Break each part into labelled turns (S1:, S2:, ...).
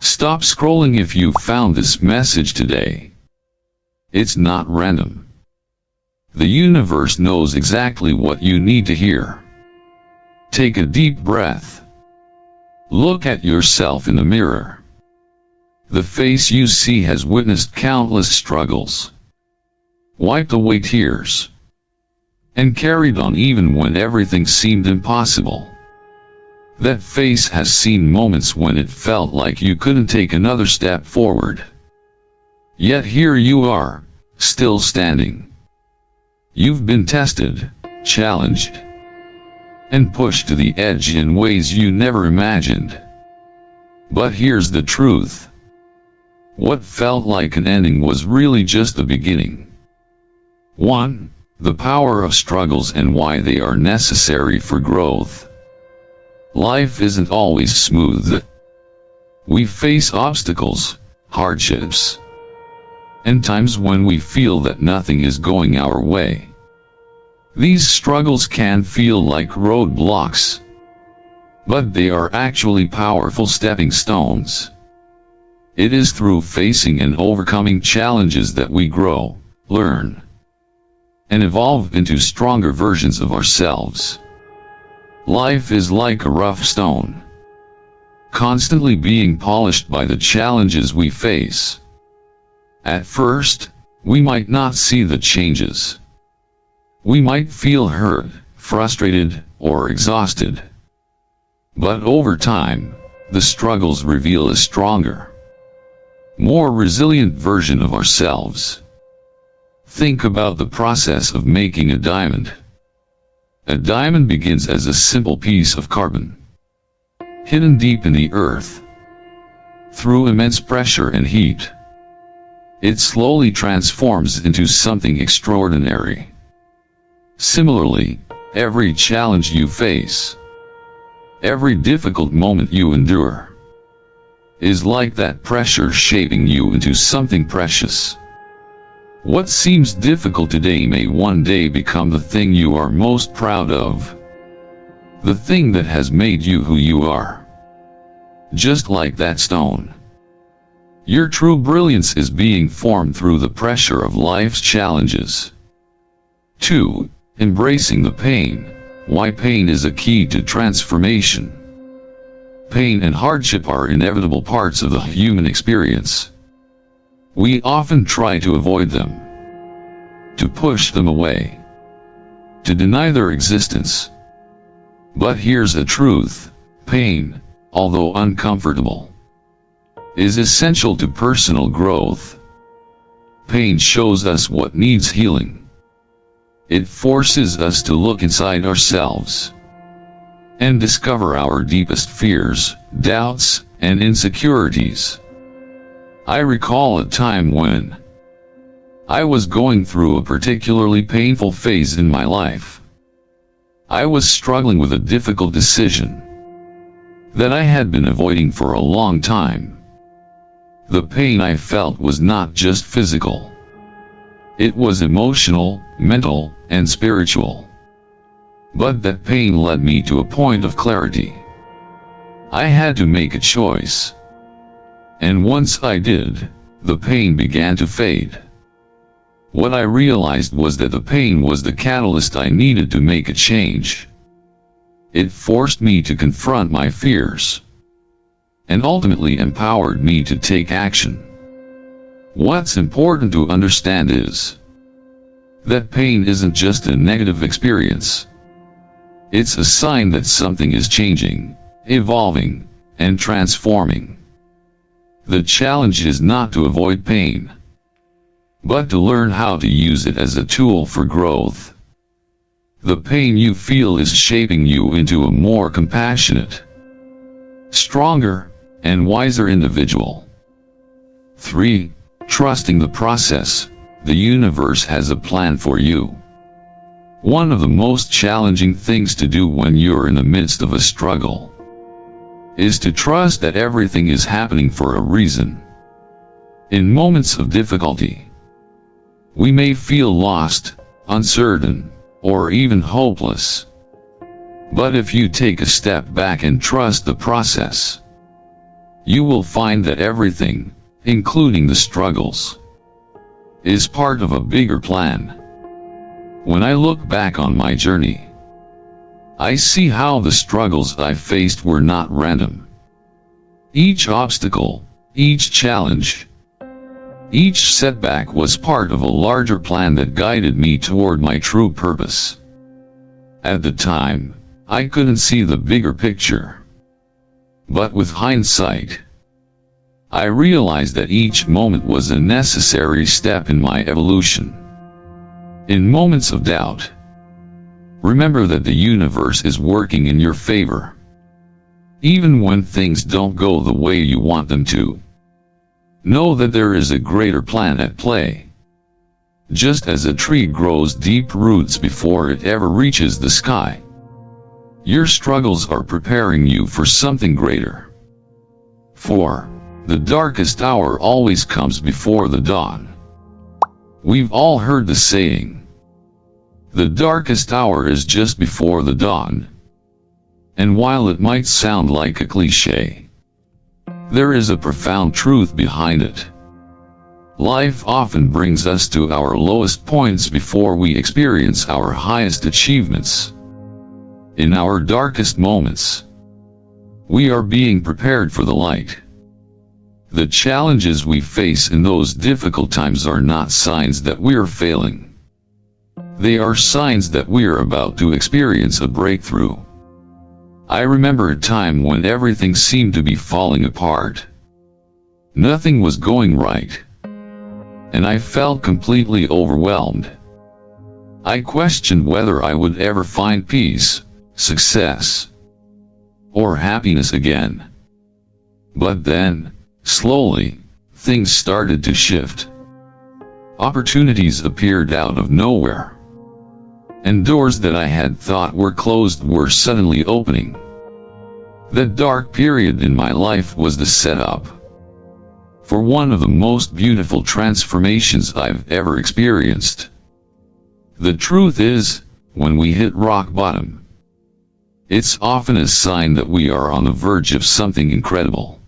S1: Stop scrolling if you found this message today. It's not random. The universe knows exactly what you need to hear. Take a deep breath. Look at yourself in the mirror. The face you see has witnessed countless struggles, wiped away tears, and carried on even when everything seemed impossible. That face has seen moments when it felt like you couldn't take another step forward. Yet here you are, still standing. You've been tested, challenged, and pushed to the edge in ways you never imagined. But here's the truth. What felt like an ending was really just the beginning. 1. The power of struggles and why they are necessary for growth. Life isn't always smooth. We face obstacles, hardships, and times when we feel that nothing is going our way. These struggles can feel like roadblocks, but they are actually powerful stepping stones. It is through facing and overcoming challenges that we grow, learn, and evolve into stronger versions of ourselves. Life is like a rough stone, constantly being polished by the challenges we face. At first, we might not see the changes. We might feel hurt, frustrated, or exhausted. But over time, the struggles reveal a stronger, more resilient version of ourselves. Think about the process of making a diamond. A diamond begins as a simple piece of carbon, hidden deep in the earth. Through immense pressure and heat, it slowly transforms into something extraordinary. Similarly, every challenge you face, every difficult moment you endure, is like that pressure shaping you into something precious. What seems difficult today may one day become the thing you are most proud of. The thing that has made you who you are. Just like that stone. Your true brilliance is being formed through the pressure of life's challenges. 2. Embracing the pain. Why pain is a key to transformation. Pain and hardship are inevitable parts of the human experience. We often try to avoid them, to push them away, to deny their existence. But here's the truth. Pain, although uncomfortable, is essential to personal growth. Pain shows us what needs healing. It forces us to look inside ourselves and discover our deepest fears, doubts, and insecurities. I recall a time when I was going through a particularly painful phase in my life. I was struggling with a difficult decision that I had been avoiding for a long time. The pain I felt was not just physical. It was emotional, mental, and spiritual. But that pain led me to a point of clarity. I had to make a choice. And once I did, the pain began to fade. What I realized was that the pain was the catalyst I needed to make a change. It forced me to confront my fears, and ultimately empowered me to take action. What's important to understand is that pain isn't just a negative experience. It's a sign that something is changing, evolving, and transforming. The challenge is not to avoid pain, but to learn how to use it as a tool for growth. The pain you feel is shaping you into a more compassionate, stronger, and wiser individual. 3. Trusting the process. The universe has a plan for you. One of the most challenging things to do when you're in the midst of a struggle is to trust that everything is happening for a reason. In moments of difficulty, we may feel lost, uncertain, or even hopeless. But if you take a step back and trust the process, you will find that everything, including the struggles, is part of a bigger plan. When I look back on my journey, I see how the struggles I faced were not random. Each obstacle, each challenge, each setback was part of a larger plan that guided me toward my true purpose. At the time, I couldn't see the bigger picture. But with hindsight, I realized that each moment was a necessary step in my evolution. In moments of doubt, remember that the universe is working in your favor. Even when things don't go the way you want them to, know that there is a greater plan at play. Just as a tree grows deep roots before it ever reaches the sky, your struggles are preparing you for something greater. 4. The darkest hour always comes before the dawn. We've all heard the saying, the darkest hour is just before the dawn. And while it might sound like a cliché, there is a profound truth behind it. Life often brings us to our lowest points before we experience our highest achievements. In our darkest moments, we are being prepared for the light. The challenges we face in those difficult times are not signs that we are failing. They are signs that we are about to experience a breakthrough. I remember a time when everything seemed to be falling apart. Nothing was going right, and I felt completely overwhelmed. I questioned whether I would ever find peace, success, or happiness again. But then, slowly, things started to shift. Opportunities appeared out of nowhere, and doors that I had thought were closed were suddenly opening. That dark period in my life was the setup for one of the most beautiful transformations I've ever experienced. The truth is, when we hit rock bottom, it's often a sign that we are on the verge of something incredible.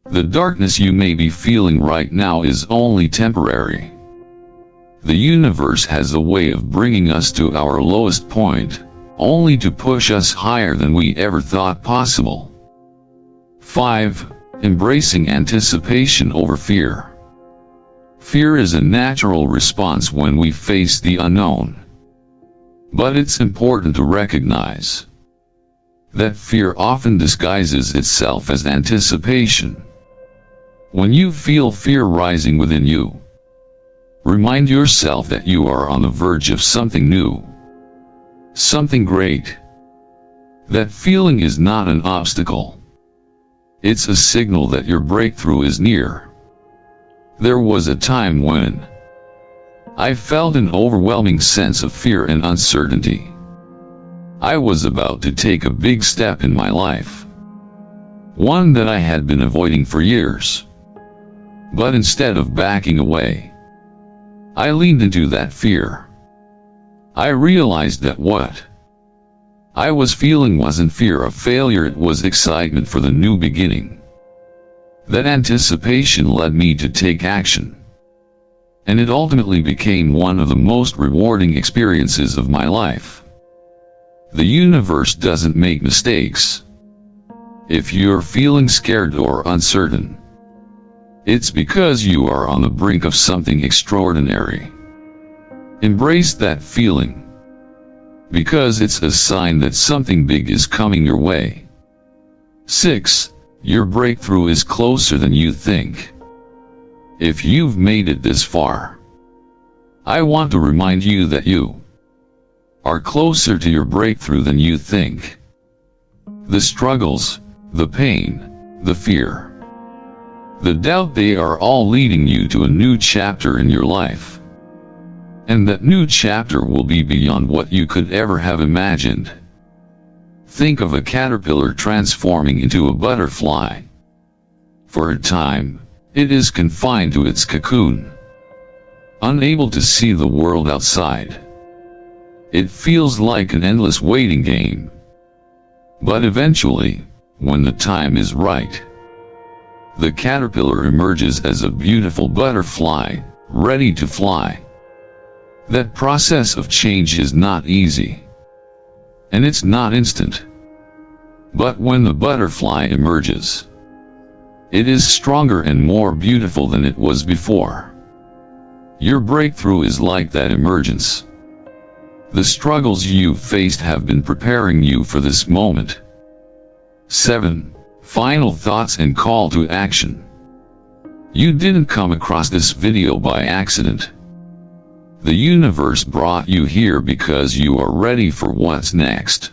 S1: The darkness you may be feeling right now is only temporary. The universe has a way of bringing us to our lowest point, only to push us higher than we ever thought possible. 5. Embracing anticipation over fear. Fear is a natural response when we face the unknown. But it's important to recognize that fear often disguises itself as anticipation. When you feel fear rising within you, remind yourself that you are on the verge of something new, something great. That feeling is not an obstacle. It's a signal that your breakthrough is near. There was a time when I felt an overwhelming sense of fear and uncertainty. I was about to take a big step in my life, one that I had been avoiding for years. But instead of backing away, I leaned into that fear. I realized that what I was feeling wasn't fear of failure, it was excitement for the new beginning. That anticipation led me to take action, and it ultimately became one of the most rewarding experiences of my life. The universe doesn't make mistakes. If you're feeling scared or uncertain, it's because you are on the brink of something extraordinary. Embrace that feeling, because it's a sign that something big is coming your way. 6. Your breakthrough is closer than you think. If you've made it this far, I want to remind you that you are closer to your breakthrough than you think. The struggles, the pain, the fear, the doubt, they are all leading you to a new chapter in your life. And that new chapter will be beyond what you could ever have imagined. Think of a caterpillar transforming into a butterfly. For a time, it is confined to its cocoon, unable to see the world outside. It feels like an endless waiting game. But eventually, when the time is right, the caterpillar emerges as a beautiful butterfly, ready to fly. That process of change is not easy. And it's not instant. But when the butterfly emerges, it is stronger and more beautiful than it was before. Your breakthrough is like that emergence. The struggles you've faced have been preparing you for this moment. 7. Final thoughts and call to action. You didn't come across this video by accident. The universe brought you here because you are ready for what's next.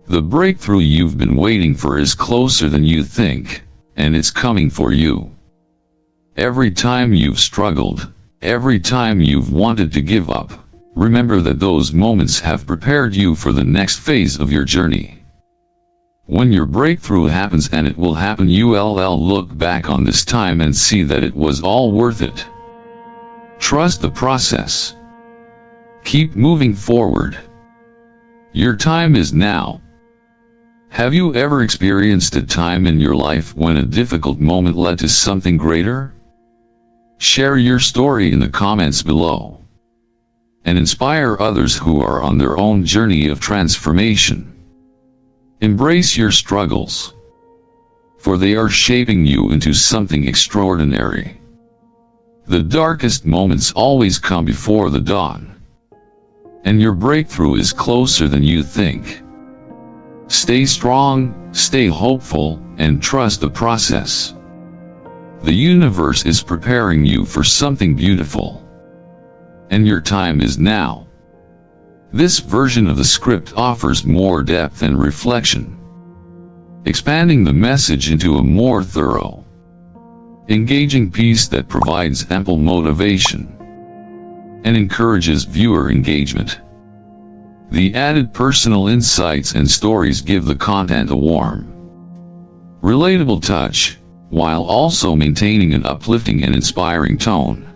S1: The breakthrough you've been waiting for is closer than you think, and it's coming for you. Every time you've struggled, every time you've wanted to give up, remember that those moments have prepared you for the next phase of your journey. When your breakthrough happens, and it will happen, you'll look back on this time and see that it was all worth it. Trust the process. Keep moving forward. Your time is now. Have you ever experienced a time in your life when a difficult moment led to something greater? Share your story in the comments below, and inspire others who are on their own journey of transformation. Embrace your struggles, for they are shaping you into something extraordinary. The darkest moments always come before the dawn, and your breakthrough is closer than you think. Stay strong, stay hopeful, and trust the process. The universe is preparing you for something beautiful, and your time is now. This version of the script offers more depth and reflection, expanding the message into a more thorough, engaging piece that provides ample motivation and encourages viewer engagement. The added personal insights and stories give the content a warm, relatable touch, while also maintaining an uplifting and inspiring tone.